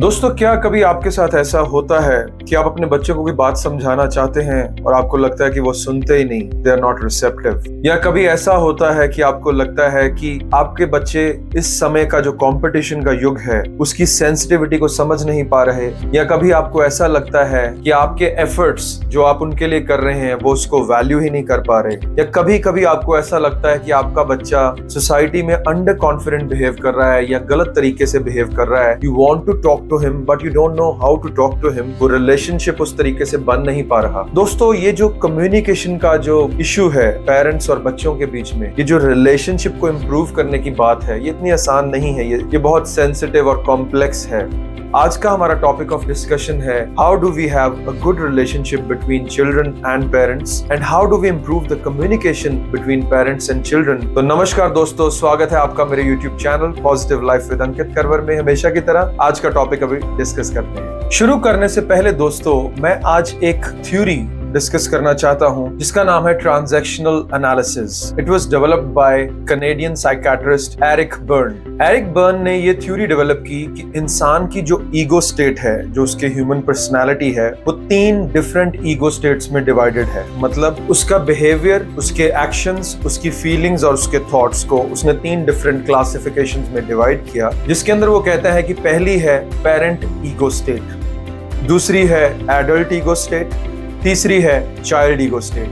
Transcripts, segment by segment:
दोस्तों, क्या कभी आपके साथ ऐसा होता है कि आप अपने बच्चों को कोई बात समझाना चाहते हैं और आपको लगता है कि वो सुनते ही नहीं, दे आर नॉट रिसेप्टिव। या कभी ऐसा होता है कि आपको लगता है कि आपके बच्चे इस समय का जो कंपटीशन का युग है उसकी सेंसिटिविटी को समझ नहीं पा रहे। या कभी आपको ऐसा लगता है कि आपके एफर्ट्स जो आप उनके लिए कर रहे हैं वो उसको वैल्यू ही नहीं कर पा रहे। या कभी कभी आपको ऐसा लगता है कि आपका बच्चा सोसाइटी में अंडर कॉन्फिडेंट बिहेव कर रहा है या गलत तरीके से बिहेव कर रहा है। You want to talk to him but you don't know how to talk to him. वो रिलेशनशिप उस तरीके से बन नहीं पा रहा। दोस्तों, ये जो कम्युनिकेशन का जो इशू है पेरेंट्स और बच्चों के बीच में, ये जो रिलेशनशिप को इम्प्रूव करने की बात है, ये इतनी आसान नहीं है। ये बहुत सेंसिटिव और कॉम्प्लेक्स है। आज का हमारा टॉपिक ऑफ डिस्कशन है how do we have a good relationship between children and parents and how do we improve the communication between parents and children. तो नमस्कार दोस्तों, स्वागत है आपका मेरे YouTube channel positive life with Ankit Karwar में। हमेशा की तरह आज का टॉपिक अभी डिस्कस करते हैं। शुरू करने से पहले दोस्तों, मैं आज एक थ्योरी डिस्कस करना चाहता हूं जिसका नाम है transactional analysis. It was developed by Canadian psychiatrist Eric Berne. Eric Berne ने ये थ्योरी डेवलप की कि इंसान की जो ईगो स्टेट है, जो उसके ह्यूमन पर्सनालिटी है, वो 3 डिफरेंट ईगो स्टेट्स में डिवाइडेड है। मतलब उसका बिहेवियर, उसके एक्शंस, उसकी फीलिंग्स और उसके थॉट्स को उसने 3 डिफरेंट क्लासिफिकेशंस में डिवाइड किया, जिसके अंदर वो कहता है कि पहली है पेरेंट ईगो स्टेट, दूसरी है एडल्ट ईगो स्टेट, तीसरी है child ego state.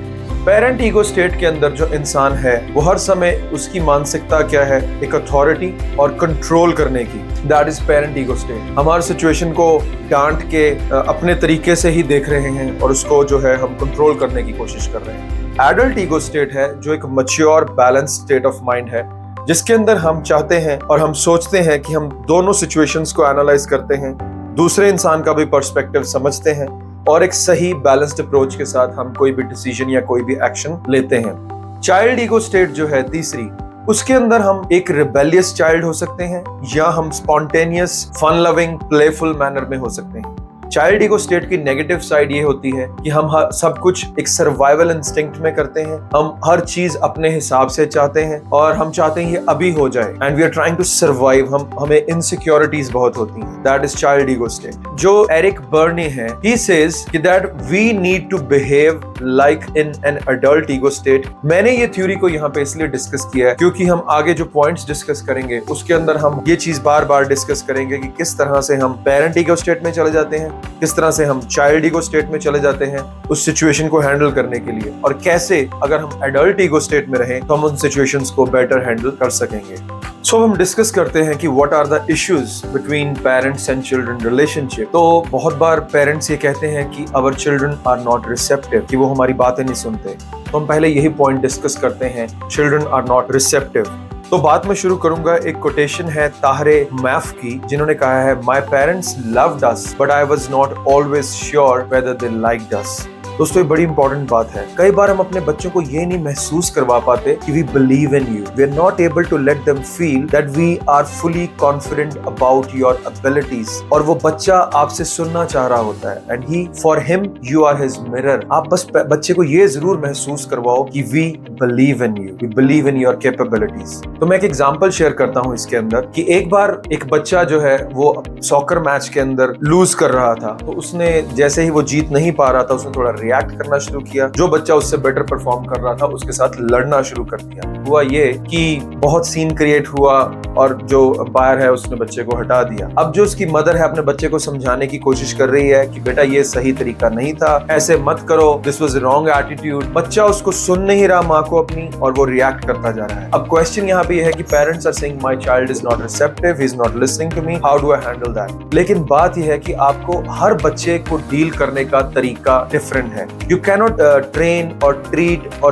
Parent ego state के अंदर जो इंसान है वो हर समय उसकी मानसिकता क्या है, एक अथॉरिटी और कंट्रोल करने की। That is parent ego state. हम हर सिचुएशन को डांट के अपने तरीके से ही देख रहे हैं और उसको जो है हम कंट्रोल करने की कोशिश कर रहे हैं। एडल्ट ईगो स्टेट है जो एक mature balance state of mind है, जिसके अंदर हम चाहते हैं और हम सोचते हैं कि हम दोनों सिचुएशंस को एनालाइज करते हैं, दूसरे इंसान का भी पर्सपेक्टिव समझते हैं और एक सही बैलेंस्ड अप्रोच के साथ हम कोई भी डिसीजन या कोई भी एक्शन लेते हैं। चाइल्ड ईगो स्टेट जो है तीसरी, उसके अंदर हम एक रिबेलियस चाइल्ड हो सकते हैं या हम spontaneous, fun loving, playful manner में हो सकते हैं। चाइल्ड ईगो स्टेट की नेगेटिव साइड ये होती है कि हम सब कुछ एक सर्वाइवल इंस्टिंक्ट में करते हैं। हम हर चीज अपने हिसाब से चाहते हैं और हम चाहते हैं ये अभी हो जाए and we are trying to survive. हमें इनसिक्योरिटीज बहुत होती हैं। That is child ego state. जो एरिक बर्नी है, ही सेज कि that we need to behave like in an adult ego state. मैंने ये थ्योरी को यहाँ पे इसलिए डिस्कस किया है क्योंकि हम आगे जो पॉइंट्स डिस्कस करेंगे उसके अंदर हम ये चीज बार बार डिस्कस करेंगे कि किस तरह से हम पेरेंट ईगो स्टेट में चले जाते हैं, किस तरह से हम चाइल्ड ईगो स्टेट में चले जाते हैं उस सिचुएशन को हैंडल करने के लिए, और कैसे अगर हम एडल्ट ईगो स्टेट में रहें तो हम उन सिचुएशंस को बेटर हैंडल कर सकेंगे। सो हम डिस्कस करते हैं कि what are the issues between parents and children relationship. तो बहुत बार पेरेंट्स ये कहते हैं कि our children are not receptive, कि वो हमारी बातें नहीं सुनते। तो हम पहले यही पॉइंट डिस्कस करते हैं, चिल्ड्रन आर नॉट रिसेप्टिव। तो बात मैं शुरू करूंगा, एक कोटेशन है ताहरे मैफ की, जिन्होंने कहा है, my parents loved us but I was not always sure whether they liked us. दोस्तों, ये बड़ी इंपॉर्टेंट बात है। कई बार हम अपने बच्चों को ये नहीं महसूस करवा पाते कि we believe in you. We are not able to let them feel that we are fully confident about your abilities. और वो बच्चा आपसे सुनना चाह रहा होता है and he for him you are his mirror. आप बस बच्चे को ये जरूर महसूस करवाओ कि we believe in you, we believe in your capabilities. तो मैं एक एग्जांपल शेयर करता हूँ इसके अंदर कि एक बार एक बच्चा जो है वो सॉकर मैच के अंदर लूज कर रहा था। तो उसने जैसे ही वो जीत नहीं पा रहा था, उसने थोड़ा रिएक्ट करना शुरू किया। जो बच्चा उससे बेटर परफॉर्म कर रहा था उसके साथ लड़ना शुरू कर दिया। हुआ ये कि बहुत सीन क्रिएट हुआ और जो अंपायर है उसने बच्चे को हटा दिया। अब जो उसकी मदर है अपने बच्चे को समझाने की कोशिश कर रही है कि बेटा ये सही तरीका नहीं था, ऐसे मत करो, दिस वाज रॉन्ग एटीट्यूड। बच्चा उसको सुन नहीं रहा माँ को अपनी, और वो रिएक्ट करता जा रहा है। अब क्वेश्चन यहाँ पे है कि parents are saying my child is not receptive, he is not listening to me, how do I handle that. लेकिन बात यह है कि आपको हर बच्चे को डील करने का तरीका डिफरेंट है। You cannot train or treat or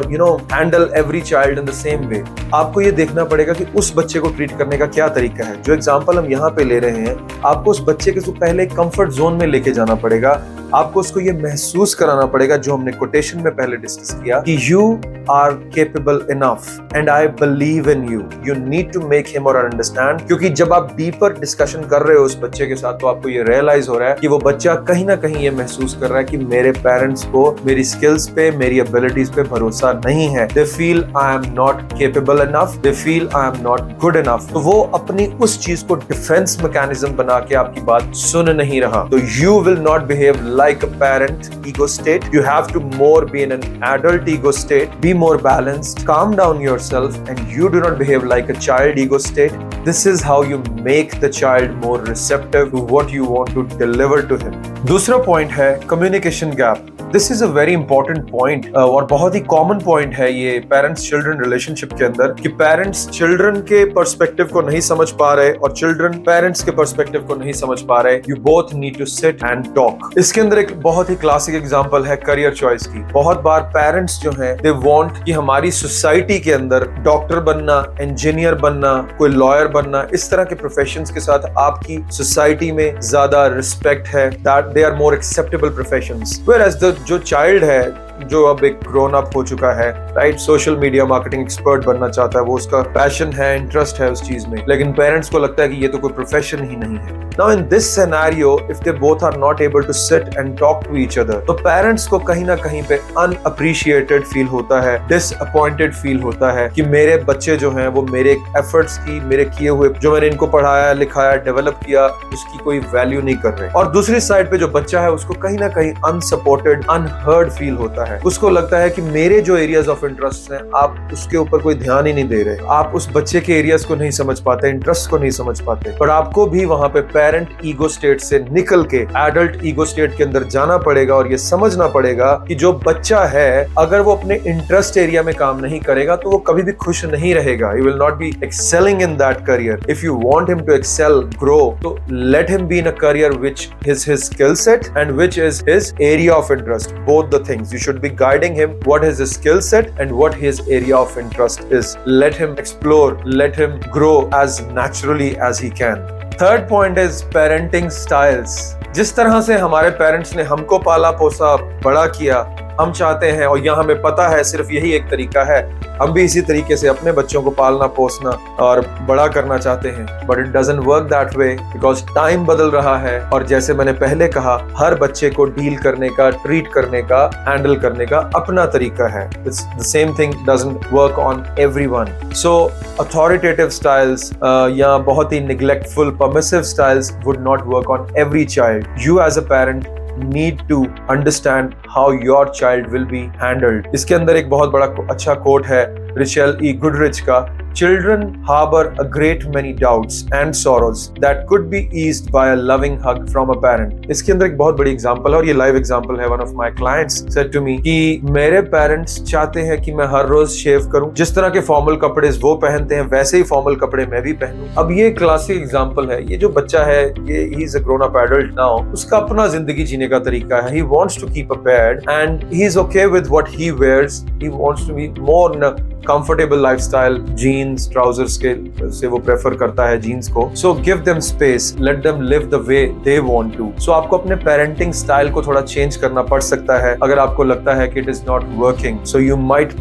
handle every child in the same way. आपको ये देखना पड़ेगा कि उस बच्चे को ट्रीट करने का क्या तरीका है। जो एग्जांपल हम यहाँ पे ले रहे हैं, आपको उस बच्चे के पहले कंफर्ट जोन में लेके जाना पड़ेगा। आपको उसको ये महसूस कराना पड़ेगा, जो हमने कोटेशन में पहले डिस्कस किया, कि you are capable enough and I believe in you. You need to make him और अंडरस्टैंड, क्योंकि जब आप डीपर डिस्कशन कर रहे हो उस बच्चे के साथ, तो आपको ये रियलाइज हो रहा है कि वो बच्चा कहीं ना कहीं ये महसूस कर रहा है कि मेरे पेरेंट्स को मेरी स्किल्स पे, मेरी एबिलिटीज पे भरोसा नहीं है। They feel I am not capable enough, they feel I am not good enough. तो वो अपनी उस चीज को डिफेंस मैकेनिज्म बना के आपकी बात सुन नहीं रहा। तो you will not behave like a parent ego state, you have to more be in an adult ego state, be more balanced, calm down yourself, and you do not behave like a child ego state. This is how you make the child more receptive to what you want to deliver to him. दूसरा point है communication gap. This is a very important point और बहुत ही common point है ये parents children relationship के अंदर, कि parents children के पर्सपेक्टिव को नहीं समझ पा रहे और चिल्ड्रन पेरेंट्स के पर्सपेक्टिव को नहीं समझ पा रहे। You both need to sit and talk. इसके अंदर एक बहुत ही क्लासिक एग्जांपल है करियर चॉइस की। बहुत बार पेरेंट्स जो हैं दे वांट कि हमारी सोसाइटी के अंदर डॉक्टर बनना, इंजीनियर बनना, कोई लॉयर बनना, इस तरह के प्रोफेशंस के साथ आपकी सोसाइटी में ज्यादा रिस्पेक्ट है, that they are more acceptable professions. Whereas the जो चाइल्ड है, जो अब एक ग्रोन अप हो चुका है, right, social media marketing expert बनना चाहता है, वो उसका पैशन है, इंटरेस्ट है उस चीज में, लेकिन पेरेंट्स को लगता है कि ये तो कोई प्रोफेशन ही नहीं है। Now in this scenario if they both are not able to sit and talk to each other, तो पेरेंट्स को कहीं ना कहीं पे अनअप्रिशिएटेड फील होता है, डिसअपॉइंटेड फील होता है कि मेरे बच्चे जो हैं वो मेरे एफर्ट्स की, मेरे किए हुए, जो मैंने इनको पढ़ाया, लिखाया, डेवलप किया, उसकी कोई वैल्यू नहीं कर रहे। और दूसरी साइड पे जो बच्चा है उसको कहीं ना कहीं अनसपोर्टेड, अनहर्ड फील होता है। उसको लगता है कि मेरे जो एरियाज ऑफ इंटरेस्ट हैं आप उसके ऊपर कोई ध्यान ही नहीं दे रहे, आप उस बच्चे के एरियाज को नहीं समझ पाते, इंटरेस्ट को नहीं समझ पाते। पर आपको भी वहां पे पेरेंट ईगो स्टेट से निकल के एडल्ट ईगो स्टेट के अंदर जाना पड़ेगा और ये समझना पड़ेगा कि जो बच्चा है अगर वो अपने इंटरेस्ट एरिया में काम नहीं करेगा तो वो कभी भी खुश नहीं रहेगा। He will not be excelling in that career. If you want him to excel, grow, so let him be in a career which is his skill set and which is his area of interest. Both the things. You should be guiding him what is his skill set and what his area of interest is. Let him explore, let him grow as naturally as he can. Third point is parenting styles. जिस तरह से हमारे parents ने हमको पाला पोसा बड़ा किया, हम चाहते हैं, और यहाँ हमें पता है सिर्फ यही एक तरीका है, हम भी इसी तरीके से अपने बच्चों को पालना पोसना और बड़ा करना चाहते हैं। But it doesn't work that way because time बदल रहा है और जैसे मैंने पहले कहा, हर बच्चे को डील करने का, ट्रीट करने का, हैंडल करने का अपना तरीका है। It's the same thing doesn't work on everyone. So authoritative styles या बहुत ही neglectful permissive styles would not work on every child. You as a parent need to understand how your child will be handled. इसके अंदर एक बहुत बड़ा अच्छा coat है रिचेल ई गुडरिच का, Children harbor a great many doubts and sorrows that could be eased by a loving hug from a parent. इसके अंदर एक बहुत बड़ी एग्जांपल है और ये लाइव एग्जांपल है। One of my clients said to me कि मेरे पेरेंट्स चाहते हैं कि मैं हर रोज शेव करूं, जिस तरह के फॉर्मल कपड़े वो पहनते हैं वैसे ही फॉर्मल कपड़े मैं भी पहनूं। अब ये क्लासिक एग्जांपल है। ये जो बच्चा है, ये he is a grown up adult now, उसका अपना जिंदगी जीने का तरीका है। He wants to keep a bed and he is okay with what he wears. He wants to be more in a comfortable lifestyle, jeans, trousers के से वो प्रेफर करता है जीन्स को। So give them space, let them live the way they want to. So आपको अपने parenting style को थोड़ा चेंज करना पड़ सकता है अगर आपको लगता है कि it is not working. So you might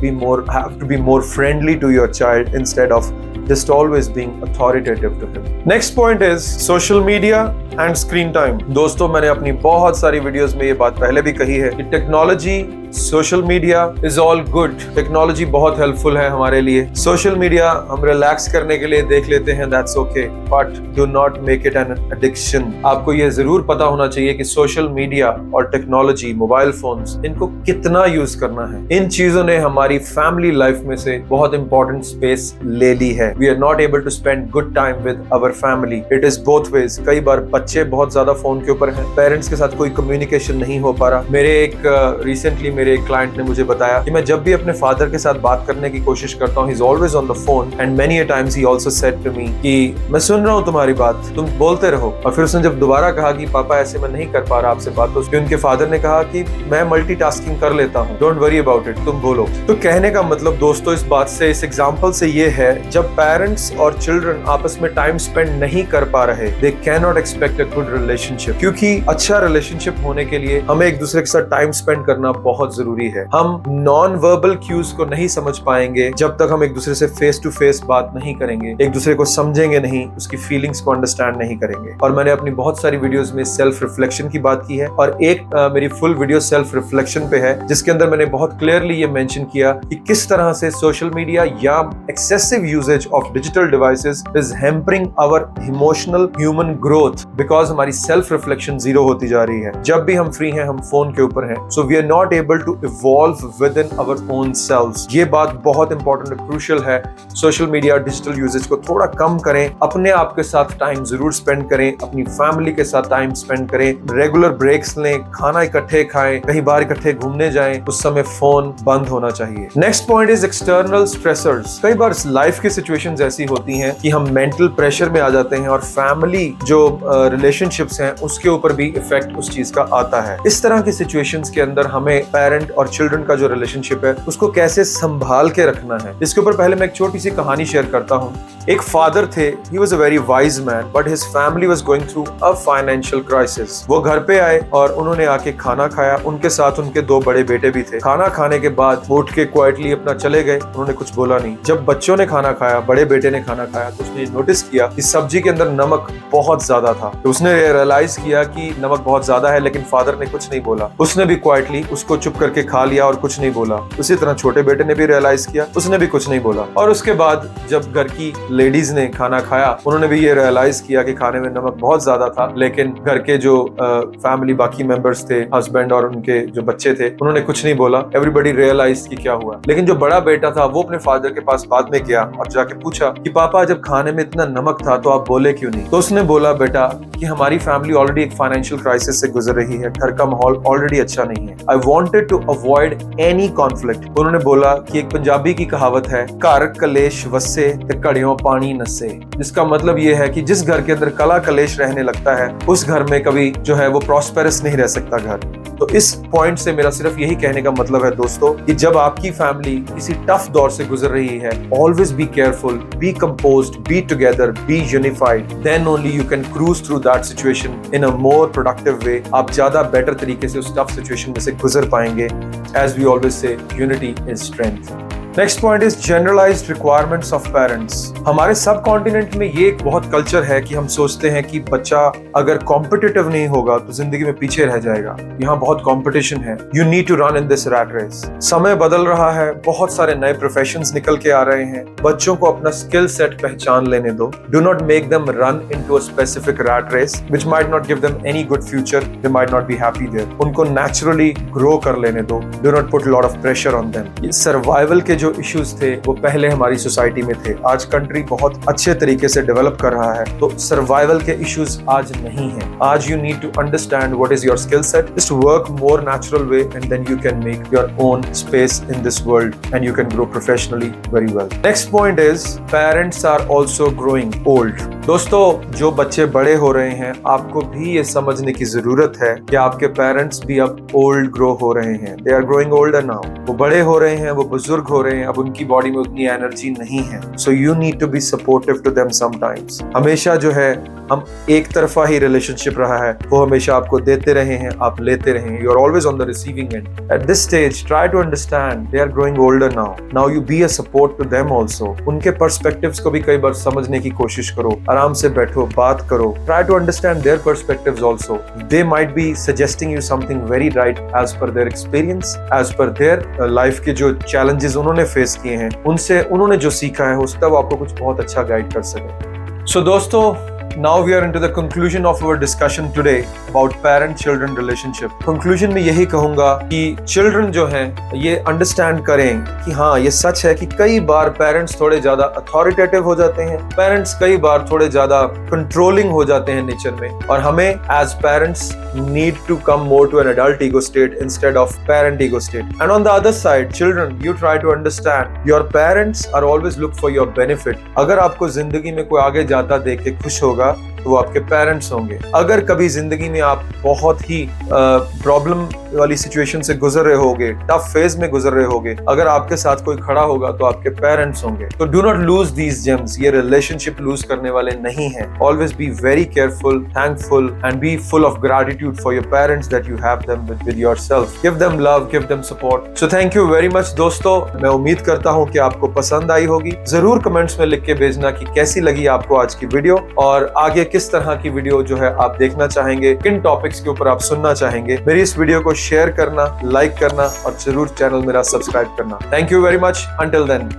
have to be more friendly to your child instead of just always being authoritative to him. Next point is social media and screen time. दोस्तों, मैंने अपनी बहुत सारी videos में ये बात पहले भी कही है कि technology, social media is all good. Technology बहुत हेल्पफुल है हमारे लिए। सोशल मीडिया हम रिलैक्स करने के लिए देख लेते हैं, that's okay, but do not make it an addiction. आपको ये जरूर पता होना चाहिए कि सोशल मीडिया और टेक्नोलॉजी, मोबाइल फोन्स, इनको कितना यूज करना है। इन चीजों ने हमारी फैमिली लाइफ में से बहुत इंपॉर्टेंट स्पेस ले ली है। We are not able to spend good time with our family. It is both ways. कई बार बच्चे बहुत ज्यादा फोन के ऊपर हैं, पेरेंट्स के साथ कोई कम्युनिकेशन नहीं हो पा रहा। मेरे एक रिसेंटली मेरे एक क्लाइंट ने मुझे बताया कि मैं जब भी अपने फादर के साथ बात करने की कोशिश करता हूँ, he is always on the phone and many a times he also said to me कि मैं सुन रहा हूँ तुम्हारी बात, तुम बोलते रहो। और फिर उसने जब दोबारा कहा कि पापा ऐसे मैं नहीं कर पा रहा आपसे बात, तो उसके उनके फादर ने कहा कि मैं मल्टीटास्किंग कर लेता हूँ, डोंट वरी अबाउट इट, तुम बोलो। तो कहने का मतलब दोस्तों इस बात से, इस एग्जाम्पल से ये है, जब पेरेंट्स और चिल्ड्रन आपस में टाइम स्पेंड नहीं कर पा रहे, they can not expect a good relationship. क्योंकि अच्छा रिलेशनशिप होने के लिए हमें एक दूसरे के साथ टाइम स्पेंड करना बहुत जरूरी है। हम नॉन वर्बल क्यूज को नहीं समझ पाएंगे जब तक हम एक दूसरे से फेस टू फेस बात नहीं करेंगे, एक दूसरे को समझेंगे नहीं, उसकी फीलिंग्स को अंडरस्टैंड नहीं करेंगे। और मैंने अपनी बहुत सारी वीडियोस में सेल्फ रिफ्लेक्शन की बात की है, और एक मेरी फुल वीडियो सेल्फ रिफ्लेक्शन पे है, जिसके अंदर मैंने बहुत क्लियरली ये मेंशन किया कि किस तरह से सोशल मीडिया या excessive usages of digital devices is hampering our emotional human growth, because हमारी सेल्फ रिफ्लेक्शन जीरो होती जा रही है। जब भी हम फ्री हैं हम फोन के ऊपर हैं, so we are not able to evolve within our own selves. ये बात बहुत इंपॉर्टेंट और क्रूशियल है। सोशल मीडिया डिजिटल यूजेज को थोड़ा कम करें, अपने आप के साथ टाइम जरूर स्पेंड करें, अपनी फैमिली के साथ टाइम स्पेंड करें, रेगुलर ब्रेक्स लें, खाना इकट्ठे खाएं, कहीं बाहर इकट्ठे घूमने जाएं, उस समय फोन बंद होना चाहिए। Next point is external stressors. कई बार लाइफ की सिचुएशंस ऐसी होती हैं कि हम मेंटल प्रेशर में आ जाते हैं और फैमिली जो रिलेशनशिप्स हैं उसके ऊपर भी इफेक्ट उस चीज का आता है। इस तरह की सिचुएशंस के अंदर हमें पेरेंट और चिल्ड्रन का जो रिलेशनशिप है उसको कैसे संभाल के रखना है, इसके ऊपर पहले मैं एक छोटी सी कहानी शेयर करता हूँ। एक फादर थे, he was a very wise man, but his family was going through a financial crisis. वो घर पे आए और उन्होंने आके खाना खाया, उनके साथ उनके दो बड़े बेटे भी थे। खाना खाने के बाद उठ के क्वाइटली अपना चले गए, उन्होंने कुछ बोला नहीं। जब बच्चों ने खाना खाया, बड़े बेटे ने खाना खाया, तो उसने नोटिस किया कि सब्जी के अंदर नमक बहुत ज्यादा था। तो उसने रियलाइज किया कि नमक बहुत ज्यादा है, लेकिन फादर ने कुछ नहीं बोला। उसने भी क्वाइटली उसको चुप करके खा लिया और कुछ नहीं बोला। उसी तरह छोटे बेटे ने भी रियलाइज किया, उसने भी कुछ नहीं बोला। और उसके बाद जब घर की लेडीज ने खाना खाया, उन्होंने भी ये रियलाइज किया कि खाने में नमक बहुत ज्यादा था, लेकिन घर के जो फैमिली बाकी मेंबर्स थे, हस्बैंड और उनके जो बच्चे थे, उन्होंने कुछ नहीं बोला। एवरीबॉडी रियलाइज कि क्या हुआ। लेकिन जो बड़ा बेटा था वो अपने फादर के पास बाद में गया और जाके पूछा कि पापा जब खाने में इतना नमक था तो आप बोले क्यों नहीं? तो उसने बोला बेटा कि हमारी फैमिली ऑलरेडी एक फाइनेंशियल क्राइसिस से गुजर रही है, घर का माहौल ऑलरेडी अच्छा नहीं है। I wanted to avoid any conflict. उन्होंने बोला कि एक पंजाबी की कहावत है, घर कलेश वसे ते घड़ियों पानी नसे, जिसका मतलब ये है कि जिस घर के अंदर कला कलेश रहने लगता है उस घर में कभी जो है वो प्रॉस्पेरस नहीं रह सकता घर। तो इस पॉइंट से मेरा सिर्फ यही कहने का मतलब है दोस्तों कि जब आपकी फैमिली किसी टफ दौर से गुजर रही है, always be careful, be composed, be together, be unified, then only you can cruise through that situation in a more productive way. आप ज्यादा बेटर तरीके से उस टफ सिचुएशन में से गुजर पाएंगे। As we always say, unity is strength. Next point is generalized requirements of parents. हमारे सब कॉन्टिनेंट में ये एक बहुत कल्चर है कि हम सोचते हैं कि बच्चा अगर कॉम्पिटिटिव नहीं होगा तो जिंदगी में पीछे रह जाएगा। यहाँ बहुत कॉम्पिटिशन है, you need to run in this rat race. समय बदल रहा है, बहुत सारे नए प्रोफेशंस निकल के आ रहे हैं। बच्चों को अपना स्किल सेट पहचान लेने दो। Do not make them run into a specific rat race which might not give them any good future, they might not be happy there. उनको नेचुरली ग्रो कर लेने दो। Do not put lot of pressure on them. Survival के जो issues थे वो पहले हमारी सोसाइटी में थे, आज कंट्री बहुत अच्छे तरीके से डेवलप कर रहा है, तो सर्वाइवल के इश्यूज आज नहीं है। आज you need to understand what is your skill set, just work more natural way and then you can make your own space in this world and you can grow professionally very well. Next point is parents are also growing old. दोस्तों जो बच्चे बड़े हो रहे हैं, आपको भी ये समझने की जरूरत है कि आपके पेरेंट्स भी अब ओल्ड ग्रो हो रहे हैं। They are growing older now. वो बड़े हो रहे हैं, वो बुजुर्ग हो रहे हैं, अब उनकी बॉडी में उतनी एनर्जी नहीं है। So you need to be supportive to them sometimes. हमेशा जो है हम एक तरफा ही रिलेशनशिप रहा है, वो हमेशा आपको देते रहे हैं, आप लेते रहे हैं। You are always on the receiving end. At this stage try to understand they are growing older now you be a support to them also. उनके पर्सपेक्टिव्स को भी कई बार समझने की कोशिश करो, आराम से बैठो, बात करो। Try to understand their perspectives also. They might be suggesting you something very right as per their experience, as per their life के जो चैलेंजेस उन्होंने फेस किए हैं, उनसे उन्होंने जो सीखा है, उसका वो आपको कुछ बहुत अच्छा गाइड कर सके। सो दोस्तों Now we are into the conclusion of our discussion today about parent-children relationship. Conclusion में यही कहूँगा कि children जो हैं ये understand करें कि हाँ ये सच है कि कई बार parents थोड़े ज़्यादा authoritative हो जाते हैं, parents कई बार थोड़े ज़्यादा controlling हो जाते हैं nature में, और हमें as parents need to come more to an adult ego state instead of parent ego state. And on the other side, children, you try to understand your parents are always look for your benefit. अगर आपको जिंदगी में कोई आगे जाता देख के खुश होगा तो वो आपके पेरेंट्स होंगे। अगर कभी जिंदगी में आप बहुत ही प्रॉब्लम वाली सिचुएशन से गुजर रहे होगे, टफ फेज में गुजर रहे होगे, अगर आपके साथ कोई खड़ा होगा तो आपके पेरेंट्स होंगे। तो do not lose these gems, ये रिलेशनशिप लूज करने वाले नहीं हैं। Always be very careful, thankful and be full of gratitude for your parents that you have them with yourself. Give them love, give them support. So thank you very much दोस्तों, मैं उम्मीद करता हूँ कि आपको पसंद आई होगी। जरूर कमेंट्स में लिख के भेजना कि कैसी लगी आपको आज की वीडियो, और आगे किस तरह की वीडियो जो है आप देखना चाहेंगे, किन टॉपिक्स के ऊपर आप सुनना चाहेंगे। मेरी इस वीडियो को शेयर करना, लाइक करना और जरूर चैनल मेरा सब्सक्राइब करना। Thank you very much. Until then.